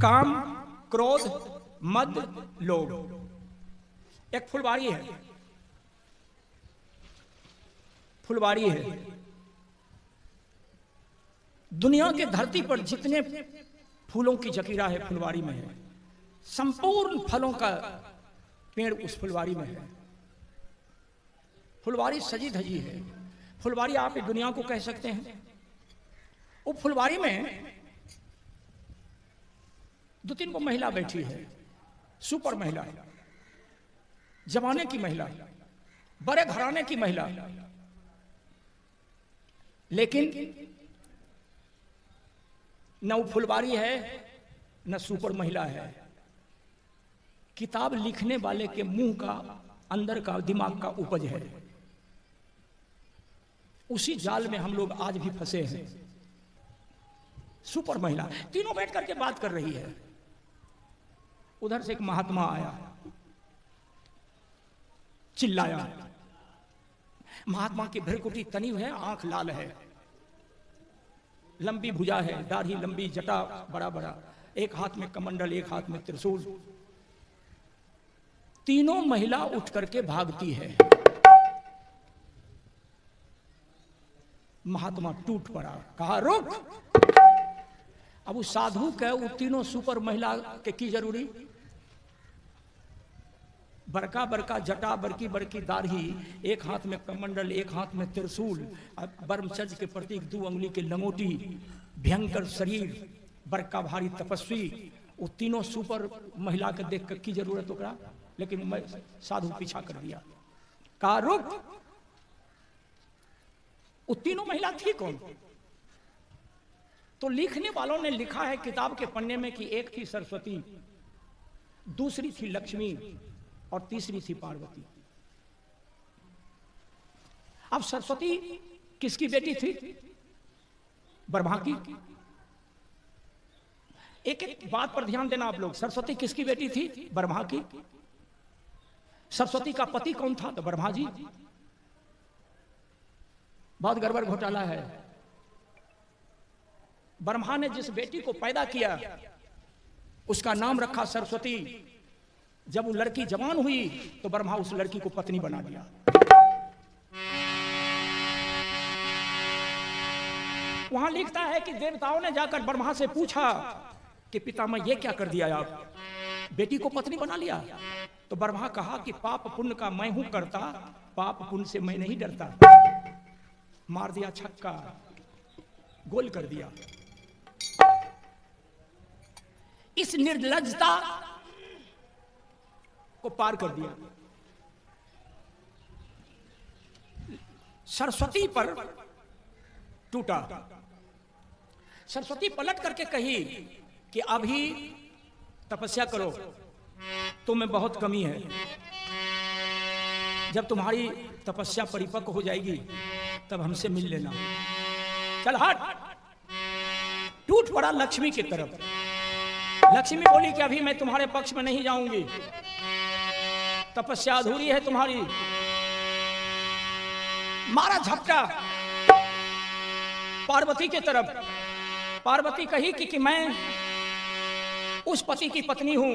काम, क्रोध, मद, लोभ। एक फुलवारी है, फुलवारी है। दुनिया के धरती पर जितने फूलों की जकीरा है फुलवारी में है। संपूर्ण फलों का पेड़ उस फुलवारी में है। फुलवारी सजी धजी है। फुलवारी आप इस दुनिया को कह सकते हैं। वो फुलवारी में दो तीन को महिला बैठी है, सुपर महिला, जमाने की महिला, बड़े घराने की महिला, लेकिन न वो फुलवारी है न सुपर महिला है। किताब लिखने वाले के मुंह का, अंदर का, दिमाग का उपज है। उसी जाल में हम लोग आज भी फंसे हैं। सुपर महिला तीनों बैठ करके बात कर रही है। उधर से एक महात्मा आया, चिल्लाया। महात्मा की भ्रकुटी तनी है, आंख लाल है, लंबी भुजा है, दाढ़ी लंबी, जटा बड़ा बड़ा, एक हाथ में कमंडल, एक हाथ में त्रिशूल। तीनों महिला उठ करके भागती है। महात्मा टूट पड़ा, कहा रुक। अब उस साधु के वो तीनों सुपर महिला के की जरूरी? बड़का बड़का जटा, बड़की बड़की दाढ़ी, एक हाथ में कमंडल, एक हाथ में त्रिशूल, ब्रह्मचर्य के प्रतीक 2 उंगली के लंगोटी, भयंकर शरीर, बड़का भारी तपस्वी। वो तीनों सुपर महिला के देख कर की जरूरत ओकरा? लेकिन मैं साधु पीछा कर दिया, कहा रुक। वो तीनों महिला थी कौन? तो लिखने वालों ने लिखा है किताब के पन्ने में कि एक थी सरस्वती, दूसरी थी लक्ष्मी और तीसरी थी पार्वती। अब सरस्वती किसकी बेटी थी? ब्रह्मा की। एक एक बात पर ध्यान देना आप लोग। सरस्वती किसकी बेटी थी? ब्रह्मा की। सरस्वती का पति कौन था? तो ब्रह्मा जी। बहुत गड़बड़ घोटाला है। ब्रह्मा ने जिस बेटी को पैदा किया उसका नाम रखा सरस्वती। जब वो लड़की जवान हुई तो ब्रह्मा उस लड़की को पत्नी बना दिया। वहां लिखता है कि देवताओं ने जाकर ब्रह्मा से पूछा कि पितामह ये क्या कर दिया आप, बेटी को पत्नी बना लिया? तो ब्रह्मा कहा कि पाप पुण्य का मैं हूं करता, पाप पुण्य से मैं नहीं डरता। मार दिया छक्का, गोल कर दिया। इस निर्लज्जता को पार कर दिया। सरस्वती पर टूटा। सरस्वती पलट करके कही कि अभी तपस्या करो, तुम्हें बहुत कमी है। जब तुम्हारी तपस्या परिपक्व हो जाएगी तब हमसे मिल लेना। चल हट। टूट पड़ा लक्ष्मी की तरफ। लक्ष्मी बोली कि अभी मैं तुम्हारे पक्ष में नहीं जाऊंगी, तपस्या अधूरी है तुम्हारी। मारा झपटा पार्वती की तरफ। पार्वती कही कि मैं उस पति की पत्नी हूं,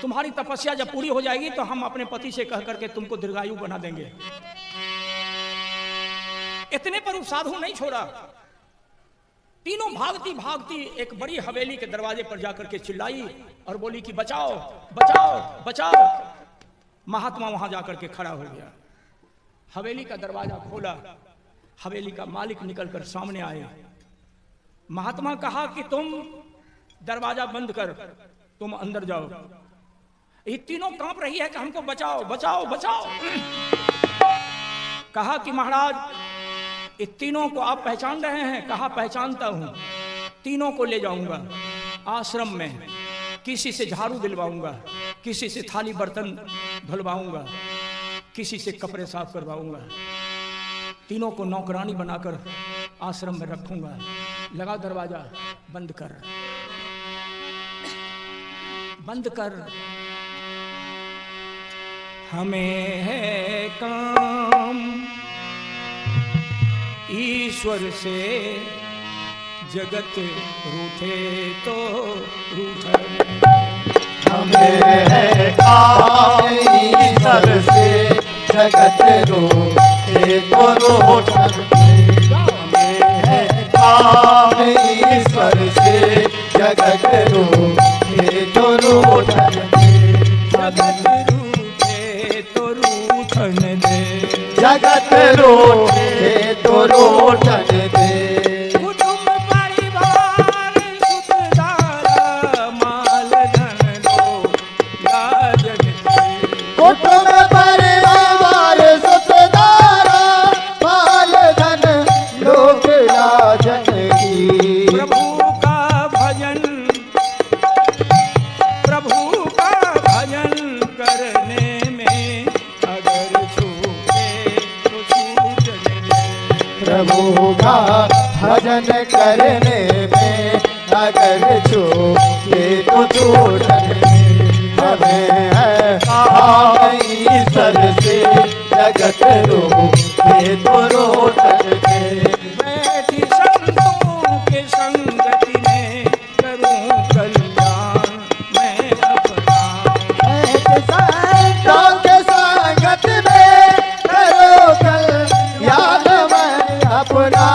तुम्हारी तपस्या जब पूरी हो जाएगी तो हम अपने पति से कह करके तुमको दीर्घायु बना देंगे। इतने पर उस साधु नहीं छोड़ा। तीनों भागती भागती एक बड़ी हवेली के दरवाजे पर जाकर के चिल्लाई और बोली कि बचाओ बचाओ बचाओ। महात्मा वहां जाकर के खड़ा हो गया। हवेली का दरवाजा खोला। हवेली का मालिक निकलकर सामने आए। महात्मा कहा कि तुम दरवाजा बंद कर, तुम अंदर जाओ। ये तीनों कांप रही है कि हमको बचाओ बचाओ बचाओ। कहा कि महाराज ये तीनों को आप पहचान रहे हैं? कहा पहचानता हूं। तीनों को ले जाऊंगा आश्रम में, किसी से झाड़ू दिलवाऊंगा, किसी से थाली बर्तन धुलवाऊंगा, किसी से कपड़े साफ करवाऊंगा। तीनों को नौकरानी बनाकर आश्रम में रखूंगा। लगा दरवाजा, बंद कर बंद कर। हमें है काम ईश्वर से जगत रूठे तो रूठन हमें है काम ईश्वर से, जगत रूठे तो रूठन हमें है काम ईश्वर से, जगत रूठे तो रूठन जगत रूठे तो रूठन दे, जगत रूठे तो रूठन दे। कुटुंब परिवार सुखदारा माल धन लो लाजन दे, कुटुंब परिवार सुखदारा माल धन लोक लाजन की। प्रभु का भजन करने में अगर छूटे तो छूटने दे, प्रभु का भजन करने में अगर छूटे तो छूटने दे। हमें है काम ईश्वर से, जगत रूठे तो रूठन दे। बैठी संतों के संगति में करूं कल्याण मैं अपना, संतों के संगत में करो कल्याण मैं अपना,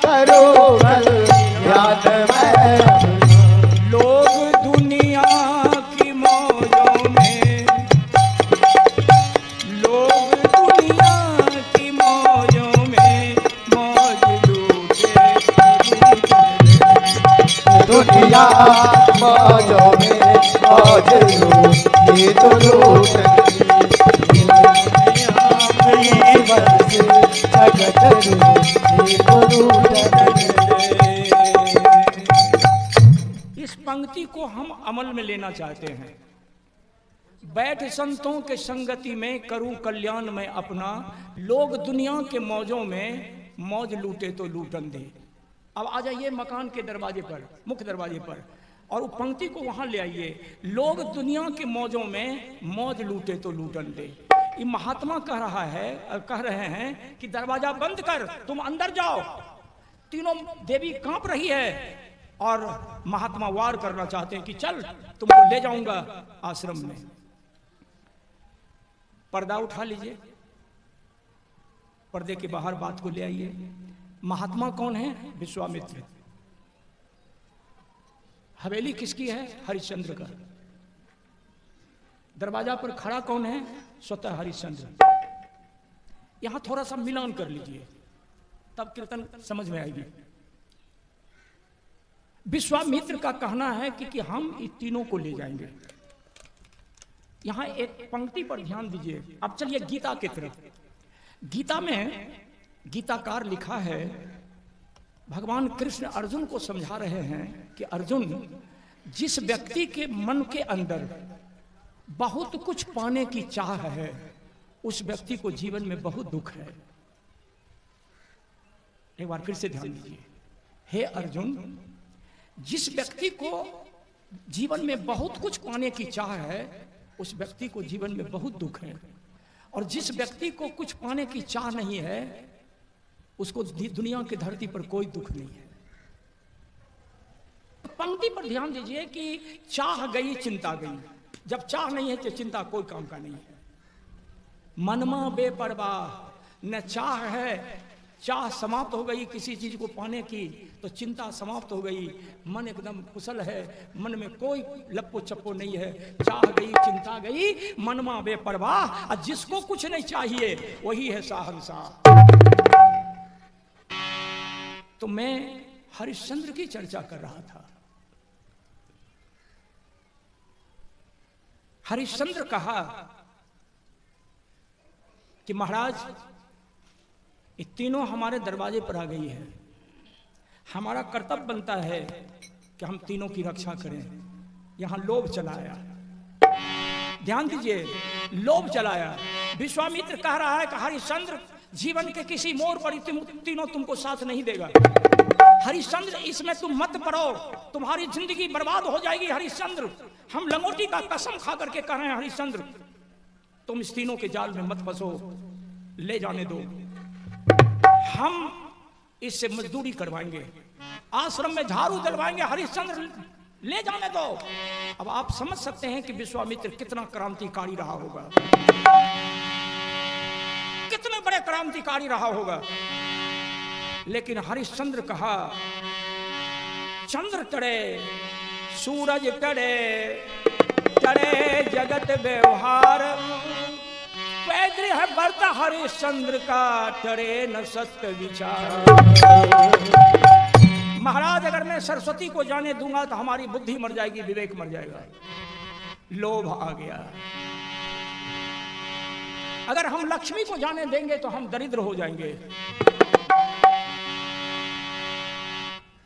करो कल्याण मैं अपना। लोग दुनिया की मौजों में, लोग दुनिया की मौजों में मौज लूटे दुनिया मौजों में मौज लूटे तो लूटन ईश्वर से, जगत रूठे तो लूटन। इस पंक्ति को हम अमल में लेना चाहते हैं। बैठ संतों के संगति में करूं कल्याण मैं अपना, लोग दुनिया के मौजों में मौज लूटे तो लूटन दे। अब आ जाइए मकान के दरवाजे पर, मुख्य दरवाजे पर, और वो पंक्ति को वहां ले आइए, लोग दुनिया के मौजों में मौज लूटे तो लूटन दे। ये महात्मा कह रहे हैं कि दरवाजा बंद कर, तुम अंदर जाओ। तीनों देवी कांप रही है और महात्मा वार करना चाहते हैं कि चल तुमको ले जाऊंगा आश्रम में। पर्दा उठा लीजिए, पर्दे के बाहर बात को ले आइए। महात्मा कौन है? विश्वामित्र। हवेली किसकी है? हरिश्चंद्र का। दरवाजा पर खड़ा कौन है? स्वतः हरिश्चंद्र। यहां थोड़ा सा मिलान कर लीजिए, तब कीर्तन समझ में आएगी। विश्वामित्र का कहना है कि हम इन तीनों को ले जाएंगे। यहां एक पंक्ति पर ध्यान दीजिए। अब चलिए गीता की तरफ। गीता में गीताकार लिखा है, भगवान कृष्ण अर्जुन को समझा रहे हैं कि अर्जुन, जिस व्यक्ति के मन के अंदर बहुत कुछ पाने की चाह है, उस व्यक्ति को जीवन में बहुत दुख है। एक बार फिर से ध्यान दीजिए। हे अर्जुन, जिस व्यक्ति को जीवन में बहुत कुछ पाने की चाह है, उस व्यक्ति को जीवन में बहुत दुख है। और जिस व्यक्ति को कुछ पाने की चाह नहीं है, उसको दुनिया की धरती पर कोई दुख नहीं है। पंक्ति पर ध्यान दीजिए कि चाह गई चिंता गई। जब चाह नहीं है तो चिंता कोई काम का नहीं है। मनमा बेपरवाह, न चाह है, चाह समाप्त हो गई किसी चीज को पाने की तो चिंता समाप्त हो गई। मन एकदम कुशल है, मन में कोई लप्पो चप्पो नहीं है। चाह गई चिंता गई, मनमा बेपरवाह। और जिसको कुछ नहीं चाहिए वही है शाहंशाह। तो मैं हरिश्चंद्र की चर्चा कर रहा था। हरिश्चंद्र कहा कि महाराज, ये तीनों हमारे दरवाजे पर आ गई है। हमारा कर्तव्य बनता है कि हम तीनों की रक्षा करें। यहां लोभ चलाया, ध्यान दीजिए, लोभ चलाया। विश्वामित्र कह रहा है कि हरिश्चंद्र, जीवन के किसी मोड़ पर तीनों तुमको साथ नहीं देगा। हरिश्चंद्र, इसमें तुम मत पड़ो, तुम्हारी जिंदगी बर्बाद हो जाएगी। हरिश्चंद्र, हम लंगोटी का कसम खा करके कह रहे हैं, हरिश्चंद्र तुम इस तीनों के जाल में मत फंसो, ले जाने दो। हम इससे मजदूरी करवाएंगे। आश्रम में झाड़ू जलवाएंगे, हरिश्चंद्र ले जाने दो। अब आप समझ सकते हैं कि विश्वामित्र कितना क्रांतिकारी रहा होगा, कितने बड़े क्रांतिकारी रहा होगा। लेकिन हरिश्चंद्र कहा, चंद्र टड़े सूरज टड़े, टड़े जगत व्यवहार, पैदृ है बढ़ता हरिश्चंद्र का, टड़े न सत्य विचार। महाराज अगर मैं सरस्वती को जाने दूंगा तो हमारी बुद्धि मर जाएगी, विवेक मर जाएगा, लोभ आ गया। अगर हम लक्ष्मी को जाने देंगे तो हम दरिद्र हो जाएंगे,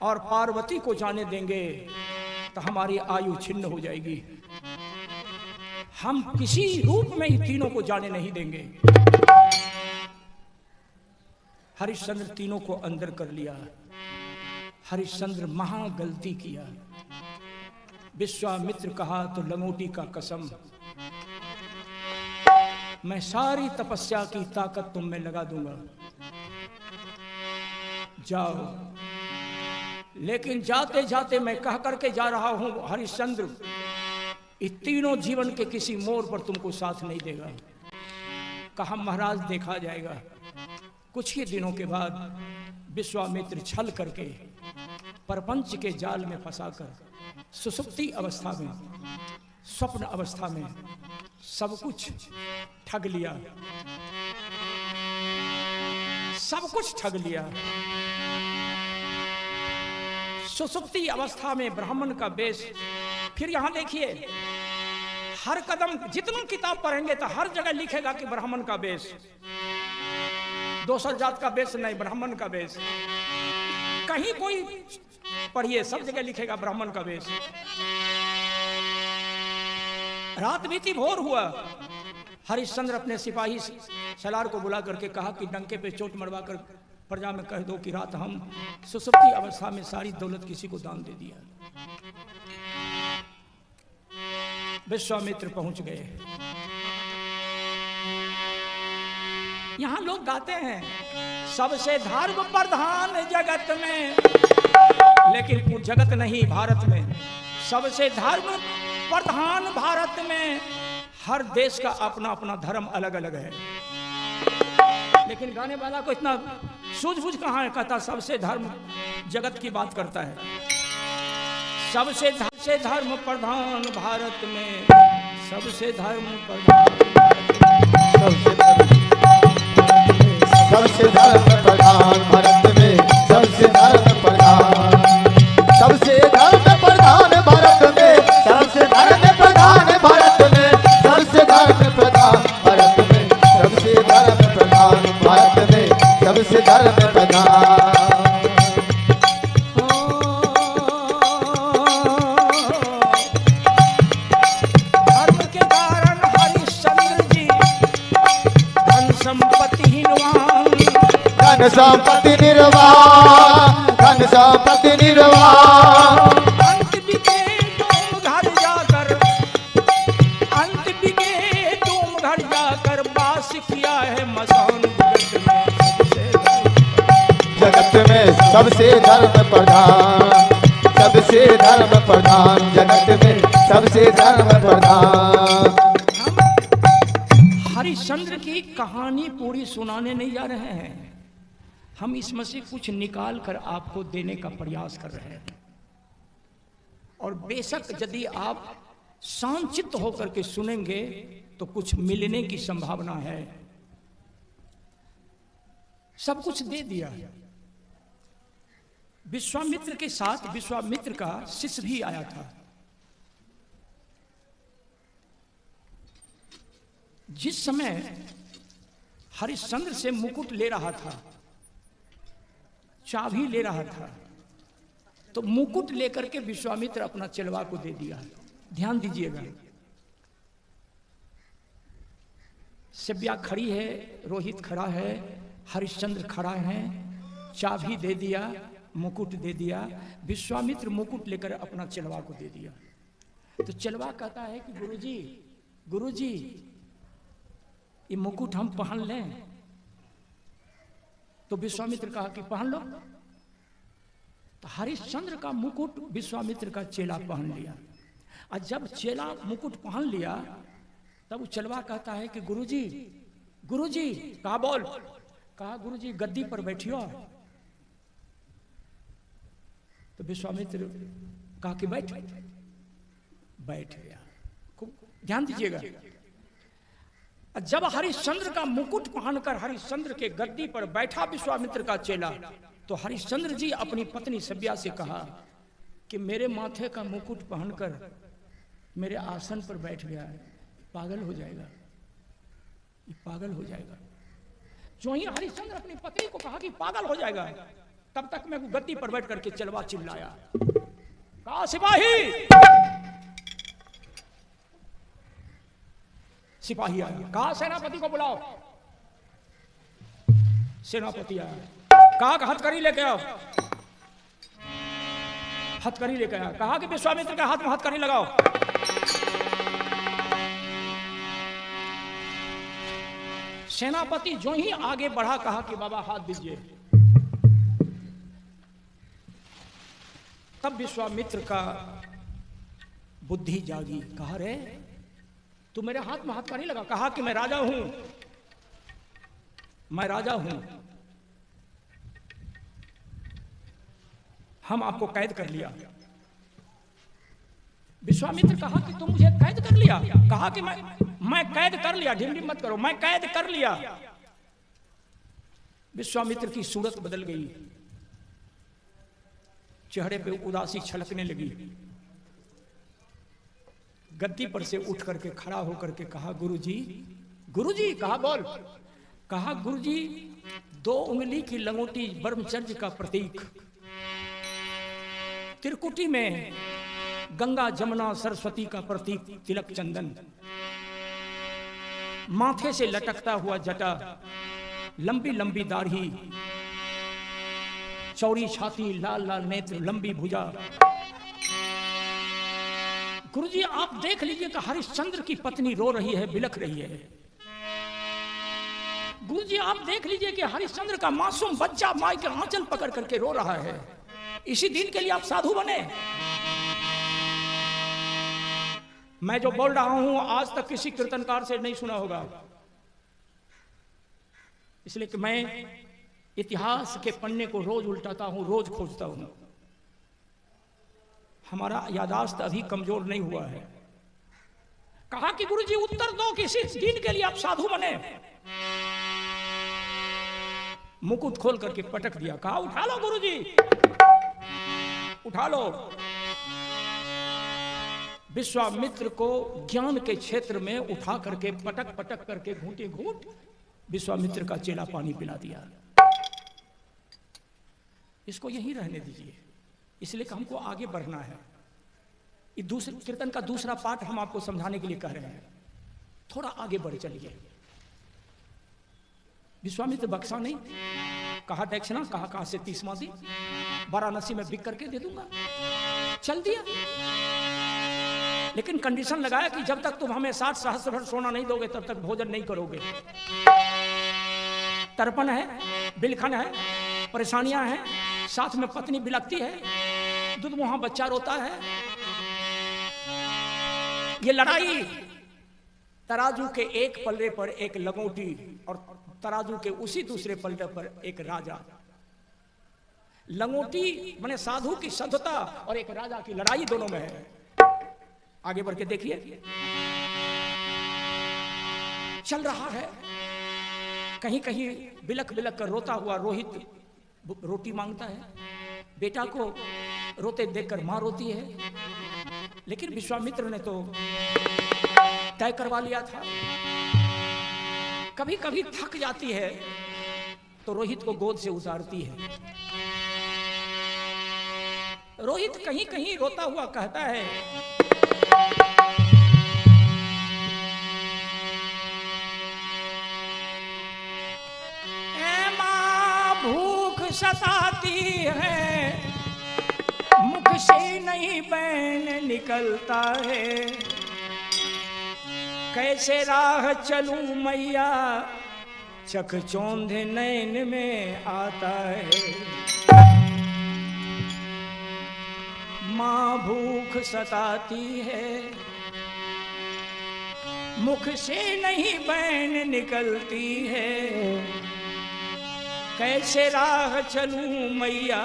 और पार्वती को जाने देंगे तो हमारी आयु छिन्न हो जाएगी। हम किसी रूप में ही तीनों को जाने नहीं देंगे। हरिश्चंद्र तीनों को अंदर कर लिया। हरिश्चंद्र महा गलती किया। विश्वामित्र कहा तो लंगोटी का कसम, मैं सारी तपस्या की ताकत तुम में लगा दूंगा, जाओ। लेकिन जाते जाते मैं कह करके जा रहा हूं, हरिश्चंद्र इस तीनों जीवन के किसी मोड़ पर तुमको साथ नहीं देगा। कहा महाराज देखा जाएगा। कुछ ही दिनों के बाद विश्वामित्र छल करके प्रपंच के जाल में फंसाकर सुसुप्ति अवस्था में, स्वप्न अवस्था में सब कुछ ठग लिया, सब कुछ ठग लिया। सुसुप्ति अवस्था में ब्राह्मण का वेश। फिर यहां देखिए, हर कदम जितना किताब पढ़ेंगे तो हर जगह लिखेगा कि ब्राह्मण का वेश, दोसर जात का वेश नहीं, ब्राह्मण का वेश। कहीं कोई पढ़िए, सब जगह लिखेगा ब्राह्मण का वेश। रात बीती, भोर हुआ। हरिश्चंद्र अपने सिपाही सलार को बुला करके कहा कि डंके पे चोट मरवा कर प्रजा में कह दो कि रात हम सुसुप्ति अवस्था में सारी दौलत किसी को दान दे दिया। विश्वामित्र पहुंच गए। यहां लोग गाते हैं, सबसे धर्म प्रधान जगत में, लेकिन जगत नहीं, भारत में सबसे धर्म प्रधान भारत में। हर देश का अपना अपना धर्म अलग अलग है, लेकिन गाने वाला को इतना सूझबूझ कहाँ है। कहता सबसे धर्म जगत की बात करता है। सबसे धर्म प्रधान भारत में, सबसे धर्म प्रधान, सबसे धर्म प्रधान भारत में, सबसे धर्म प्रधान, सबसे धर्म प्रधान भारत में, सबसे धर्म प्रधान भारत में, सबसे धर्म प्रधान भारत में, सबसे धर्म प्रधान भारत में, सबसे धर्म प्रधान। धर्म के कारण हरिश्चंद्र जी धन संपत्ति हीनवान, धन संपत्ति निर्वाण, धन संपत्ति निर्वाण। अंत बिके तुम घर जाकर, अंत बिके तुम घर जाकर, वास किया है मसान जगत में सबसे धर्म प्रधान, सबसे धर्म प्रधान, जगत में सबसे धर्म प्रधान। हरिश्चंद्र की कहानी पूरी सुनाने नहीं जा रहे हैं, हम इसमें से कुछ निकाल कर आपको देने का प्रयास कर रहे हैं। और बेशक यदि आप शांतचित्त होकर के सुनेंगे तो कुछ मिलने की संभावना है। सब कुछ दे दिया। विश्वामित्र के साथ विश्वामित्र का शिष्य भी आया था। जिस समय हरिश्चंद्र से मुकुट ले रहा था, चाबी ले रहा था, तो मुकुट लेकर के विश्वामित्र अपना चेलवा को दे दिया। ध्यान दीजिएगा, शिव्या खड़ी है, रोहित खड़ा है, हरिश्चंद्र खड़ा है, चाबी दे दिया, मुकुट दे दिया। विश्वामित्र मुकुट लेकर अपना चेलवा को दे दिया। तो चेलवा कहता है कि गुरुजी, गुरुजी ये मुकुट हम पहन लें? तो विश्वामित्र कहा कि पहन लो। तो हरिश्चंद्र का मुकुट विश्वामित्र का चेला पहन लिया। और जब चेला मुकुट पहन लिया तब चलवा कहता है कि गुरुजी, गुरुजी। कहा बोल। कहा गुरुजी गद्दी पर बैठियो। तो विश्वामित्र कहा कि बैठ। बैठ गया। खूब ध्यान दीजिएगा। जब हरिश्चंद्र का मुकुट पहनकर हरिश्चंद्र के गद्दी पर बैठा विश्वामित्र का चेला, तो हरिश्चंद्र जी अपनी पत्नी सभ्या से कहा कि मेरे माथे का मुकुट पहनकर मेरे आसन पर बैठ गया है, पागल हो जाएगा, ये पागल हो जाएगा। जो ही हरिश्चंद्र अपनी पत्नी को कहा कि पागल हो जाएगा, तब तक मैं गद्दी पर बैठ करके चलवा चिल्लाया, कहा सिपाही। सिपाही आया। कहा सेनापति को बुलाओ। सेनापति आया। कहा कि हथकड़ी लेके आओ। हथकड़ी लेके आया। कहा कि विश्वामित्र के हाथ में हथकड़ी लगाओ। सेनापति जो ही आगे बढ़ा, कहा कि बाबा हाथ दीजिए। तब विश्वामित्र का बुद्धि जागी। कहा रे तू मेरे हाथ में हाथ का नहीं लगा। कहा कि मैं राजा हूं, मैं राजा हूं, हम आपको कैद कर लिया। विश्वामित्र कहा कि तुम मुझे कैद कर लिया। कहा कि मैं कैद कर लिया, ढिमढिम मत करो, मैं कैद कर लिया। विश्वामित्र की सूरत बदल गई, चेहरे पे उदासी छलकने लगी। गद्दी पर से उठ करके खड़ा होकर के कहा गुरुजी, गुरुजी। कहा बोल। कहा गुरुजी 2 उंगली की लंगोटी ब्रह्मचर्य का प्रतीक, त्रिकुटी में गंगा जमुना सरस्वती का प्रतीक तिलक चंदन, माथे से लटकता हुआ जटा, लंबी लंबी दाढ़ी, चौड़ी छाती, लाल लाल नेत्र, लंबी भुजा। गुरुजी आप देख लीजिए कि हरिश्चंद्र की पत्नी रो रही है, बिलख रही है। गुरुजी आप देख लीजिए कि हरिश्चंद्र का मासूम बच्चा माई के आंचल पकड़ करके रो रहा है। इसी दिन के लिए आप साधु बने। मैं जो बोल रहा हूं आज तक किसी कीर्तनकार से नहीं सुना होगा, इसलिए कि मैं इतिहास के पन्ने को रोज उल्टाता हूं, रोज खोजता हूं। हमारा यादाश्त अभी कमजोर नहीं हुआ है। कहा कि गुरुजी उत्तर दो कि इस दिन के लिए आप साधु बने। मुकुट खोल करके पटक दिया। कहा उठा लो गुरुजी, उठा लो। विश्वामित्र को ज्ञान के क्षेत्र में उठा करके पटक पटक करके घूंटे घूंट विश्वामित्र का चेला पानी पिला दिया। इसको यहीं रहने दीजिए, इसलिए कि हमको आगे बढ़ना है। ये दूसरे कीर्तन का दूसरा पार्ट हम आपको समझाने के लिए कह रहे हैं। थोड़ा आगे बढ़ चलिए। विश्वामित्र बक्सा नहीं, कहा दक्षिणा, कहा से 30वां दी, वाराणसी में बिक करके दे दूंगा। चल दिया, लेकिन कंडीशन लगाया कि जब तक तुम हमें 60 सहस्त्र सोना नहीं दोगे तब तक भोजन नहीं करोगे। तर्पण है, बिलखन है, परेशानियां हैं, साथ में पत्नी बिलखती है, दूध वहां बच्चा रोता है। ये लड़ाई तराजू के एक पल्ले पर एक लंगोटी और तराजू के उसी दूसरे पल्ले पर एक राजा। लंगोटी माने साधु की सद्धता और एक राजा की लड़ाई दोनों में है। आगे बढ़ के देखिए, चल रहा है। कहीं कहीं बिलख बिलख कर रोता हुआ रोहित रोटी मांगता है, बेटा को रोते देखकर मां रोती है। लेकिन विश्वामित्र ने तो तय करवा लिया था। कभी कभी थक जाती है तो रोहित को गोद से उतारती है। रोहित कहीं कहीं रोता हुआ कहता है, ए मां भूख सताती है, मुख से नहीं बैन निकलता है, कैसे राह चलूं मैया, चकचौंध नैन में आता है। सताती है, मुख से नहीं बैन निकलती है, कैसे राह चलूं मैया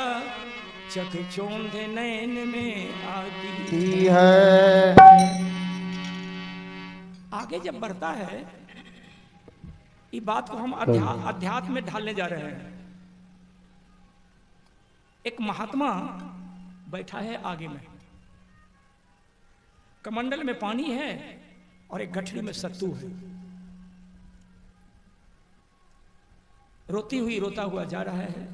चकचौंध नैन में आती है। आगे जब बढ़ता है, ये बात को हम अध्यात्म में ढालने जा रहे हैं। एक महात्मा बैठा है आगे में, कमंडल में पानी है और एक गठरी में सत्तू है। रोती हुई रोता हुआ जा रहा है।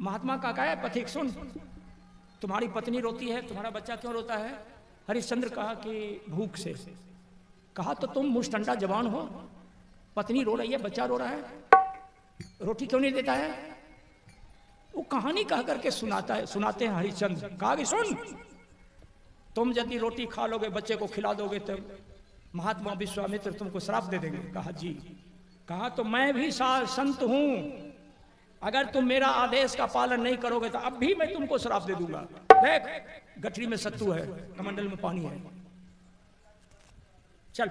महात्मा का कहा है, पथिक सुन, तुम्हारी पत्नी रोती है, तुम्हारा बच्चा क्यों रोता है? हरिश्चंद्र कहा कि भूख से। कहा तो तुम मुष्टंडा जवान हो, पत्नी रो रही है, बच्चा रो रहा है, रोटी क्यों नहीं देता है? वो कहानी कह करके सुनाते हैं हरिश्चंद्र। कहा कि सुन, तुम यदि रोटी खा लोगे, बच्चे को खिला दोगे, तो महात्मा विश्वामित्र तुमको श्राप दे देंगे। कहा जी। कहा तो मैं भी संत हूं, अगर तुम मेरा आदेश का पालन नहीं करोगे तो अब भी मैं तुमको श्राप दे दूंगा। देख, गठरी में सत्तू है, कमंडल में पानी है, चल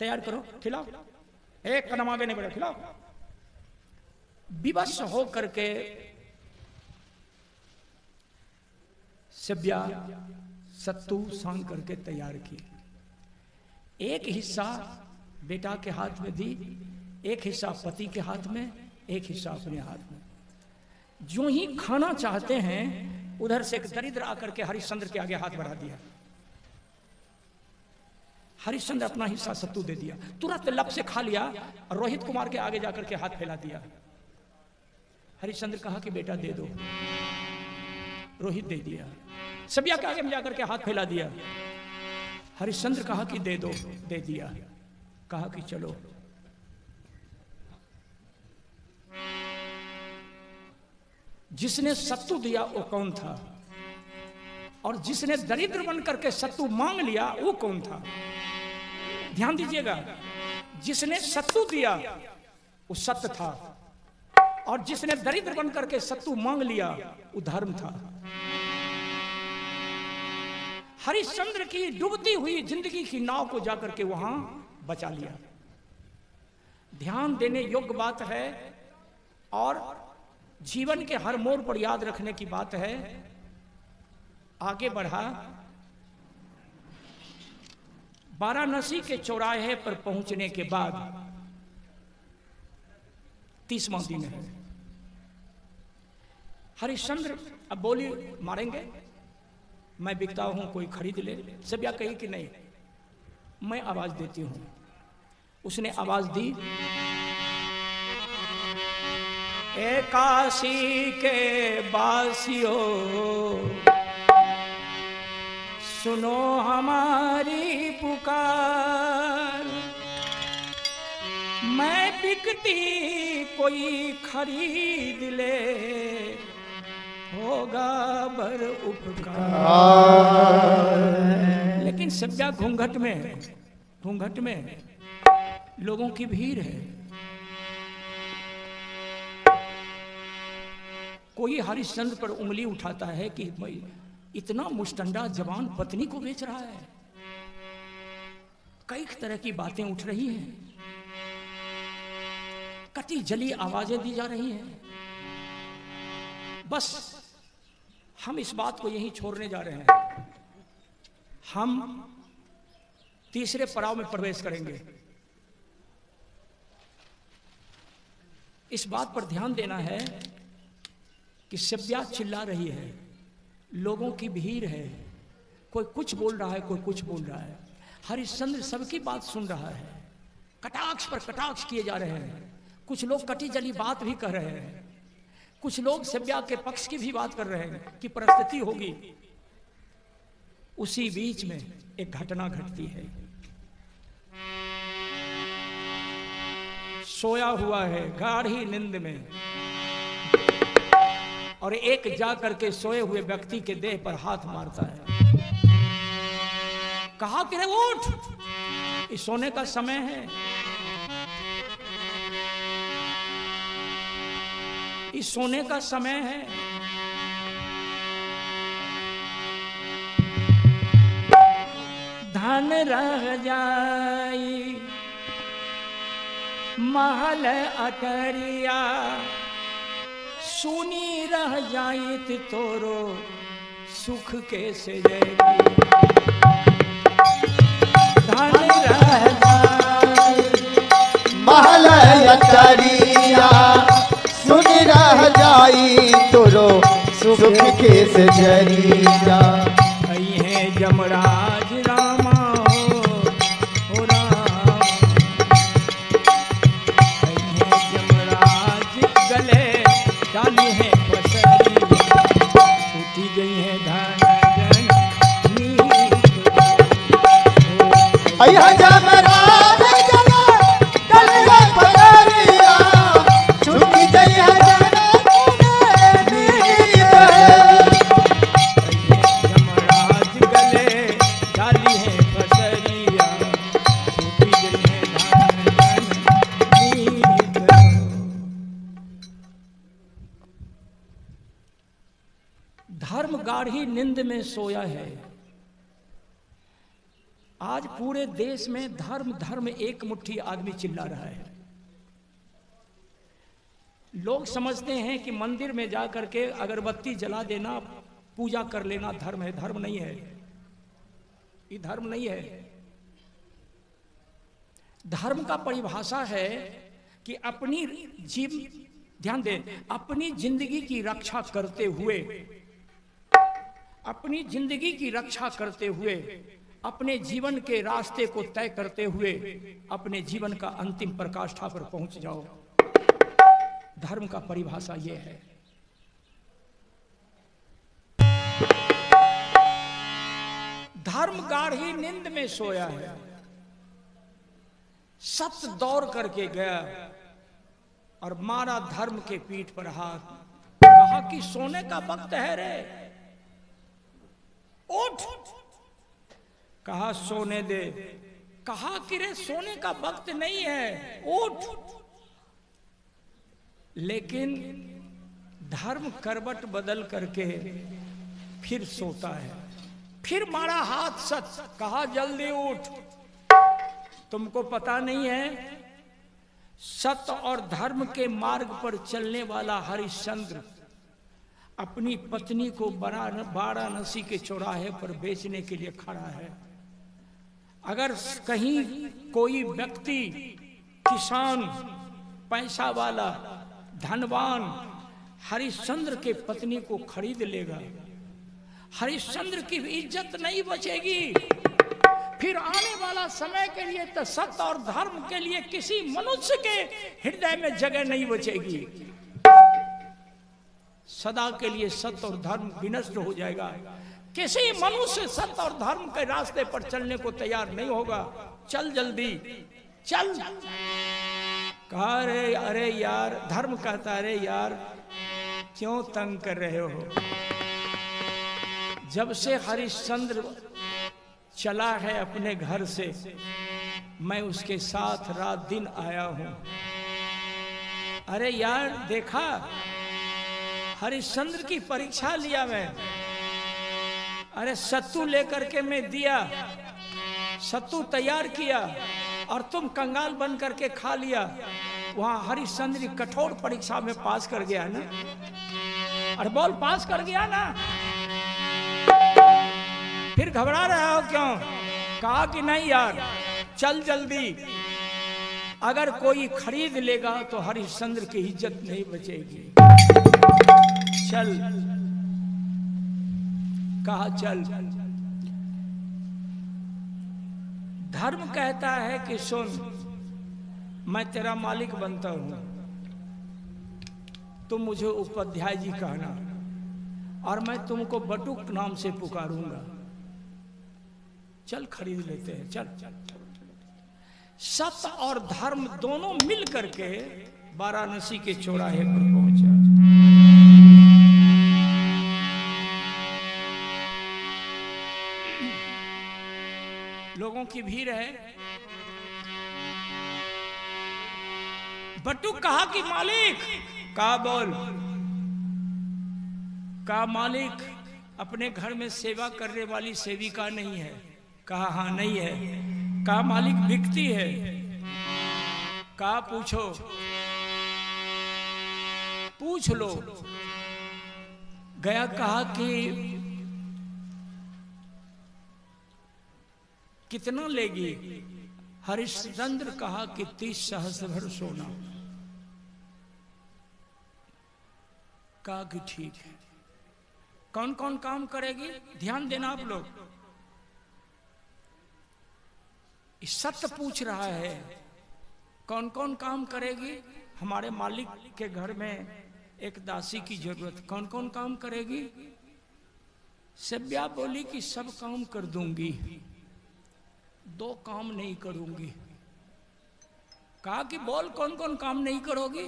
तैयार करो, खिलाओ, एक कदम आगे नहीं बढ़े, खिलाओ। विवश हो करके सेव्या सत्तू सान करके तैयार की। एक हिस्सा बेटा के हाथ में दी, एक हिस्सा पति के हाथ में, एक हिस्सा अपने हाथ में। जो ही खाना चाहते हैं, उधर से एक दरिद्र आकर के हरिश्चंद्र के आगे हाथ बढ़ा दिया। हरिश्चंद्र अपना हिस्सा सत्तू दे दिया, तुरंत लब से खा लिया और रोहित कुमार के आगे जाकर के हाथ फैला दिया। हरिश्चंद्र कहा कि बेटा दे दो, रोहित दे दिया। सब्या के आगे में जाकर के हाथ फैला दिया। हरिश्चंद्र कहा कि दे दो, दे दिया। कहा कि चलो। जिसने सत्तू दिया वो कौन था, और जिसने दरिद्र बन करके सत्तू मांग लिया वो कौन था? ध्यान दीजिएगा, जिसने सत्तू दिया वो सत्य था, और जिसने दरिद्र बन करके सत्तू मांग लिया वो धर्म था। हरिश्चंद्र की डूबती हुई जिंदगी की नाव को जाकर के वहां बचा लिया। ध्यान देने योग्य बात है और जीवन के हर मोड़ पर याद रखने की बात है। आगे बढ़ा, वाराणसी के चौराहे पर पहुंचने के बाद 30वां दिन है। हरिश्चंद्र अब बोली मारेंगे, मैं बिकता हूं, कोई खरीद ले। सब्या कही कि नहीं, मैं आवाज देती हूं। उसने आवाज दी, ए काशी के बासियों, सुनो हमारी पुकार, मैं बिकती कोई खरीद ले, होगा बर उपकार। लेकिन सब्या घूंघट में है, घूंघट में लोगों की भीड़ है। कोई हरिश्चंद्र पर उंगली उठाता है कि इतना मुष्टंडा जवान पत्नी को बेच रहा है। कई तरह की बातें उठ रही हैं, कटी जली आवाजें दी जा रही हैं। बस हम इस बात को यहीं छोड़ने जा रहे हैं। हम तीसरे पड़ाव में प्रवेश करेंगे। इस बात पर ध्यान देना है कि सब्या चिल्ला रही है, लोगों की भीड़ है, कोई कुछ बोल रहा है, कोई कुछ बोल रहा है। हरिश्चंद्र सबकी बात सुन रहा है, कटाक्ष पर कटाक्ष किए जा रहे हैं। कुछ लोग कटी जली बात भी कह रहे हैं, कुछ लोग सब्या के पक्ष की भी बात कर रहे हैं कि परिस्थिति होगी। उसी बीच में एक घटना घटती है। सोया हुआ है गाढ़ी नींद में, और एक जा करके सोए हुए व्यक्ति के देह पर हाथ मारता है। कहा कि रे उठ, इस सोने का समय है, इस सोने का समय है। धन रह जाई महल अटरिया, सुनी रह जाइत तोरो सुख के सजरिया। धन रह जाई महल अटरिया, सुन रह जाई तोरो सुख के सजरिया। है जमराज रामा हो राम, है जमराज गले डाली है पसरी, उठी गई है धन अय्या जमराज गले डाली है पसरिया, छूटी गई है धर्म गाढ़ी नींद में सोया है। आज पूरे देश में धर्म धर्म एक मुट्ठी आदमी चिल्ला रहा है। लोग समझते हैं कि मंदिर में जाकर के अगरबत्ती जला देना, पूजा कर लेना धर्म है। धर्म नहीं है, ये धर्म नहीं है। धर्म का परिभाषा है कि अपनी ध्यान दें, अपनी जिंदगी की रक्षा करते हुए, अपनी जिंदगी की रक्षा करते हुए, अपने जीवन के रास्ते को तय करते हुए अपने जीवन का अंतिम प्रकाष्ठा पर पहुंच जाओ। धर्म का परिभाषा यह है। धर्म गाढ़ी नींद में सोया है। सत्य दौड़ करके गया और मारा धर्म के पीठ पर हाथ, कहा कि सोने का वक्त है रे, उठ। कहा सोने दे, कहा कि रे सोने का वक्त नहीं है, उठ। लेकिन धर्म करवट बदल करके फिर सोता है। फिर मारा हाथ सच, कहा जल्दी उठ। तुमको पता नहीं है, सत्य और धर्म के मार्ग पर चलने वाला हरिश्चंद्र अपनी पत्नी को वाराणसी के चौराहे पर बेचने के लिए खड़ा है। अगर कहीं कोई व्यक्ति, किसान, पैसा वाला, धनवान हरिश्चंद्र के पत्नी को खरीद लेगा, हरिश्चंद्र की इज्जत नहीं बचेगी। फिर आने वाला समय के लिए तो सत्य और धर्म के लिए किसी मनुष्य के हृदय में जगह नहीं बचेगी। सदा के लिए सत्य और धर्म विनष्ट हो जाएगा। किसी मनुष्य सत्य और धर्म के रास्ते पर चलने को तैयार नहीं होगा। चल जल्दी चल। कहा अरे यार, धर्म कहता अरे यार क्यों तंग कर रहे हो। जब से हरिश्चंद्र चला है अपने घर से, मैं उसके साथ रात दिन आया हूं। अरे यार देखा, हरिश्चंद्र की परीक्षा लिया मैं। अरे सत्तू लेकर के मैं दिया, सत्तू तैयार किया और तुम कंगाल बन करके खा लिया। वहां हरिश्चंद्र कठोर परीक्षा में पास कर गया ना। अरे बोल, पास कर गया ना। फिर घबरा रहे हो क्यों? कहा कि नहीं यार चल जल्दी, अगर कोई खरीद लेगा तो हरिश्चंद्र की इज्जत नहीं बचेगी। चल। कहा चल। धर्म कहता है कि सुन, मैं तेरा मालिक बनता हूं, तुम मुझे उपाध्याय जी कहना और मैं तुमको बटुक नाम से पुकारूंगा। चल खरीद लेते हैं, चल चल। सत्य और धर्म दोनों मिल करके वाराणसी के चौराहे पर पहुंचा। लोगों की भीड़ है। बटुक कहा कि मालिक। कहा बोल। कहा मालिक, अपने घर में सेवा करने वाली सेविका नहीं है, कहा हाँ नहीं है। कहा मालिक बिकती है। कहा पूछो, पूछ लो। गया, कहा कि कितना लेगी? हरिश्चंद्र कहा कि 30 सहस्त्र भर सोना। कहा कि ठीक है। कौन कौन काम करेगी? ध्यान देना आप लोग, सत्य पूछ रहा है। कौन कौन काम करेगी? हमारे मालिक के घर में एक दासी की जरूरत, कौन कौन काम करेगी? सभ्या बोली कि सब काम कर दूंगी, 2 काम नहीं करूंगी। कहा कि बोल कौन कौन काम नहीं करोगी?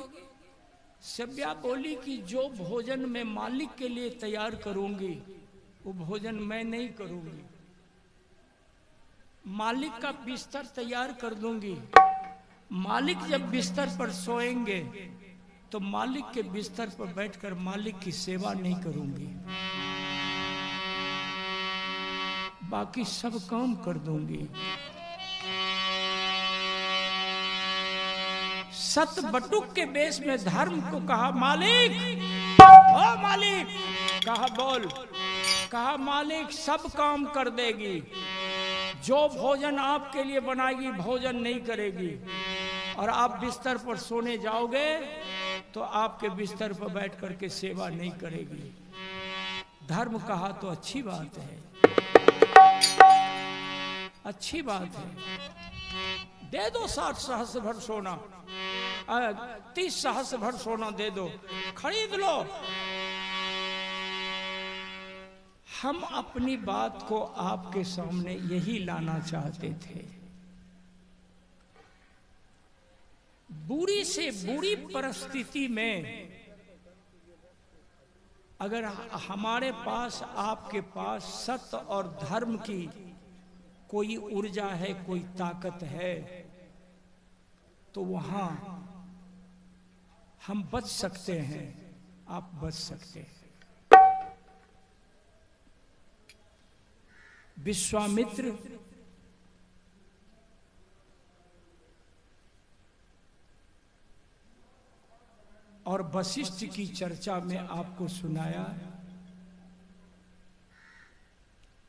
सभ्या बोली कि जो भोजन मैं मालिक के लिए तैयार करूंगी वो भोजन मैं नहीं करूंगी। मालिक का बिस्तर तैयार कर दूंगी। मालिक जब बिस्तर पर सोएंगे तो मालिक के बिस्तर पर बैठकर मालिक की सेवा नहीं करूंगी, बाकी सब काम कर दूंगी। सत बटुक के बेस में धर्म को कहा मालिक, ओ मालिक। कहा बोल। कहा मालिक सब काम कर देगी, जो भोजन आपके लिए बनाएगी भोजन नहीं करेगी, और आप बिस्तर पर सोने जाओगे तो आपके बिस्तर पर बैठ करके सेवा नहीं करेगी। धर्म कहा तो अच्छी बात है, अच्छी बात है, दे दो 60 सहस्त्र भर सोना, 30 सहस्त्र भर सोना दे दो, खरीद लो। हम अपनी बात को आपके सामने यही लाना चाहते थे। बुरी से बुरी परिस्थिति में अगर हमारे पास, आपके पास सत्य और धर्म की कोई ऊर्जा है, कोई ताकत है, तो वहां हम बच सकते हैं, आप बच सकते हैं। विश्वामित्र और वशिष्ठ की चर्चा में आपको सुनाया,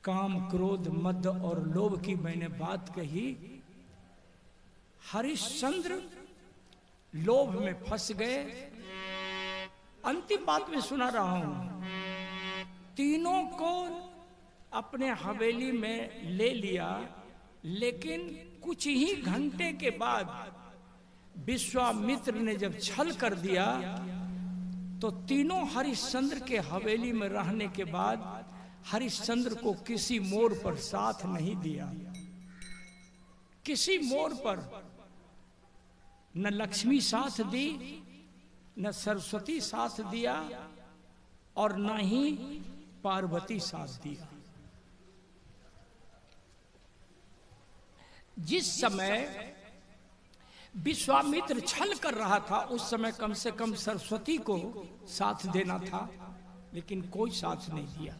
काम, क्रोध, मद और लोभ की मैंने बात कही। हरिश्चंद्र लोभ में फंस गए। अंतिम बात में सुना रहा हूं, तीनों को अपने हवेली में ले लिया, लेकिन कुछ ही घंटे के बाद विश्वामित्र ने जब छल कर दिया तो तीनों हरिश्चंद्र के हवेली में रहने के बाद हरिश्चंद्र को किसी मोड़ पर साथ नहीं दिया। किसी मोड़ पर न लक्ष्मी साथ दी, न सरस्वती साथ दिया, और न ही पार्वती साथ दिया। जिस समय विश्वामित्र छल कर रहा था उस समय कम से कम सरस्वती को साथ देना था, लेकिन कोई साथ नहीं दिया।